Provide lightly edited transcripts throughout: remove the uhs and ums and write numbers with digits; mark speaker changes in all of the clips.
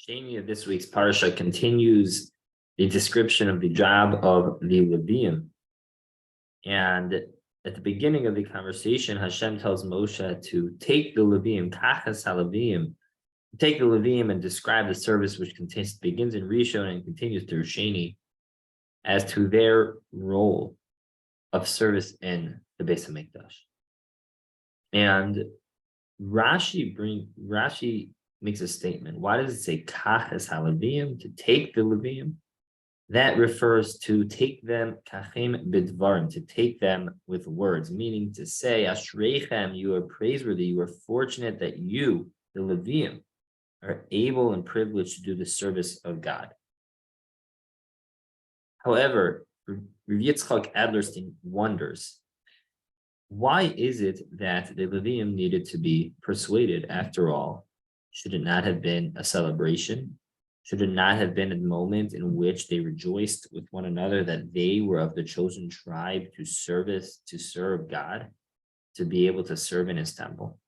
Speaker 1: Shani of this week's parsha continues the description of the job of the Leviim. And at the beginning of the conversation, Hashem tells Moshe to take the Leviim, kachas ha-Leviim, take the Leviim and describe the service which begins in Rishon and continues through Shani as to their role of service in the Beis HaMikdash. And Rashi makes a statement. Why does it say kachas ha-Leviim, to take the Leviim? That refers to take them kachim bidvarim, to take them with words, meaning to say, Ashreichem, you are praiseworthy, you are fortunate that you, the Leviim, are able and privileged to do the service of God. However, Rav Yitzchak Adlerstein wonders, why is it that the Leviim needed to be persuaded? After all, should it not have been a celebration? Should it not have been a moment in which they rejoiced with one another that they were of the chosen tribe to serve God, to be able to serve in his temple?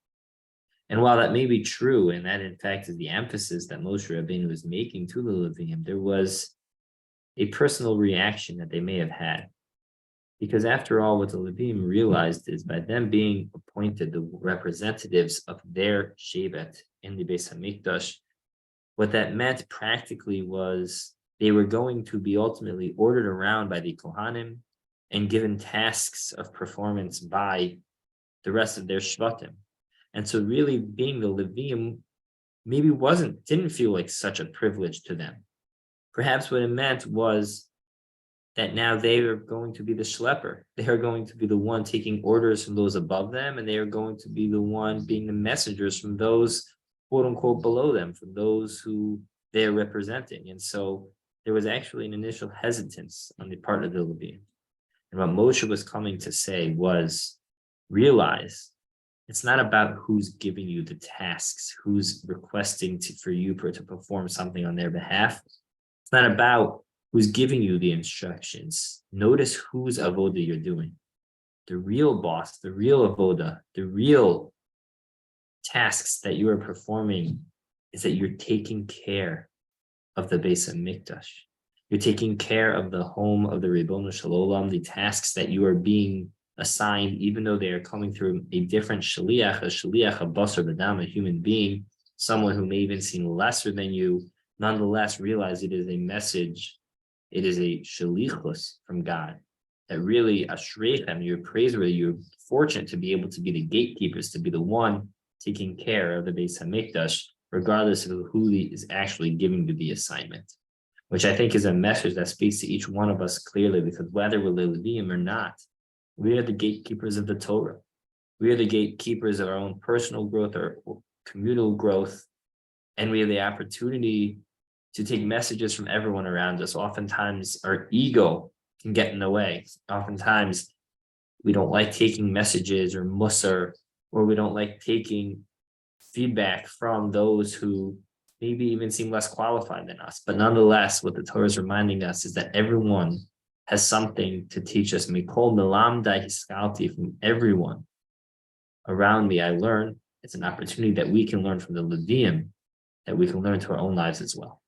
Speaker 1: And while that may be true, and that in fact is the emphasis that Moshe Rabbeinu was making to the Leviim, there was a personal reaction that they may have had. Because after all, what the Leviim realized is by them being appointed the representatives of their Shevet in the Beis HaMikdash, what that meant practically was they were going to be ultimately ordered around by the Kohanim and given tasks of performance by the rest of their Shvatim. And so really being the Leviim maybe didn't feel like such a privilege to them. Perhaps what it meant was that now they are going to be the schlepper. They are going to be the one taking orders from those above them, and they are going to be the one being the messengers from those quote unquote below them, from those who they're representing. And so there was actually an initial hesitance on the part of the Leviim. And what Moshe was coming to say was, realize it's not about who's giving you the tasks, who's requesting for you to perform something on their behalf. It's not about who's giving you the instructions. Notice whose avoda you're doing. The real boss, the real avoda, the real tasks that you are performing is that you're taking care of the Beis HaMikdash. You're taking care of the home of the Ribono Shel Olam, the tasks that you are being assigned, even though they are coming through a different shaliach, a basar b'dam, a human being, someone who may even seem lesser than you. Nonetheless, realize it is a message, it is a shalichus from God, that really, ashreichem, you're praiseworthy, you're fortunate to be able to be the gatekeepers, to be the one taking care of the Beis HaMikdash, regardless of who is actually giving you the assignment, which I think is a message that speaks to each one of us clearly, because whether we're Leviim or not, we are the gatekeepers of the Torah. We are the gatekeepers of our own personal growth, our communal growth, and we have the opportunity to take messages from everyone around us. Oftentimes, our ego can get in the way. Oftentimes, we don't like taking messages or musar, or we don't like taking feedback from those who maybe even seem less qualified than us. But nonetheless, what the Torah is reminding us is that everyone has something to teach us. Mikol melamdai hiskalti, from everyone around me I learn. It's an opportunity that we can learn from the Leviim, that we can learn to our own lives as well.